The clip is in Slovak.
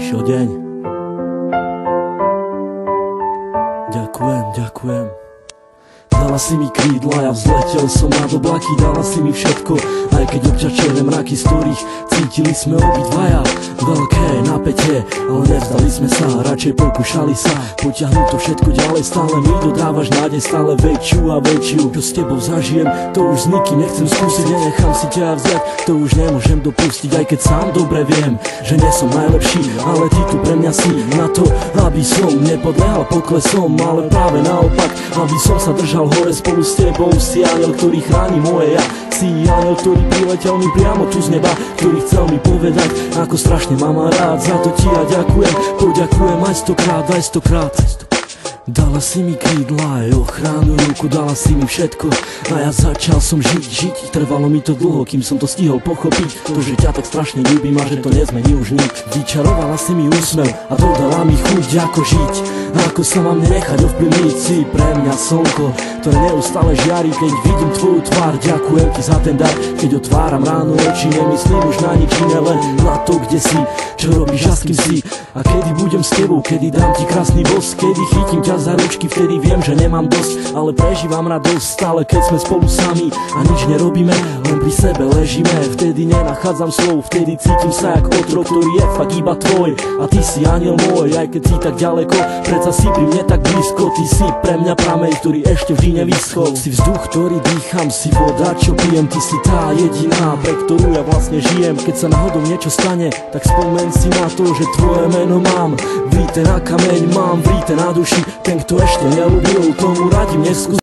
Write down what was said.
prišiel deň. Ďakujem. Dala si mi krídla, ja vzletel som nad oblaky, dala si mi všetko, aj keď občas černé mraky, z ktorých cítili sme obidvaja veľké napätie, ale nevzdali sme sa, radšej pokúšali sa potiahnuť to všetko ďalej. Stále mi dodávaš nádej, stále väčšiu a väčšiu. Čo s tebou zažijem, to už s nikým nechcem skúsiť, nenechám si ťa vziať, to už nemôžem dopustiť, aj keď sám dobre viem, že nie som najlepší, ale ty tu pre mňa si na to, aby som nepodlehal poklesom, ale práve naopak, aby som sa držal hore spolu s tebou. Si aniel, ktorý chráni moje ja, si aniel, ktorý priletel mi priamo tu z neba, ktorý chcel mi povedať, ako strašne mám rád. Za to ti ja ďakujem, poďakujem aj stokrát. Dala si mi krídla, aj ochranu ruku, dala si mi všetko a ja začal som žiť. Trvalo mi to dlho, kým som to stihol pochopiť, to, že ťa tak strašne ľúbim a že to nezmení už nik. Vyčarovala si mi úsmev a dodala mi chuť, ako žiť, ako sa mám nenechať ovplyvniť. Si pre mňa slnko, ktoré neustále žiari, keď vidím tvoju tvár. Ďakujem ti za ten dar, keď otváram ráno oči, nemyslím už na nič iné, len na to, kde si, čo robíš a s kým si. A kedy budem s tebou, kedy dám ti krásny bosk, kedy chytím ťa za ručky, vtedy viem, že nemám dosť, ale prežívam radosť stále, keď sme spolu sami a nič nerobíme, len pri sebe ležíme. Vtedy nenachádzam slov, vtedy cítim sa jak otrok, ktorý je fakt iba tvoj a ty si aniel môj, aj keď si tak ďaleko, predsa si pri mne tak blízko. Ty si pre mňa prameň, ktorý ešte vždy nevyschol, si vzduch, ktorý dýcham, si voda, čo pijem, ty si tá jediná, pre ktorú ja vlastne žijem. Keď sa náhodou niečo stane, tak spomeň si na to, že tvoje meno mám vrité na kameň, mám vrité na duši. Ten, kto ešte neľúbil, tomu radím neskúsiť.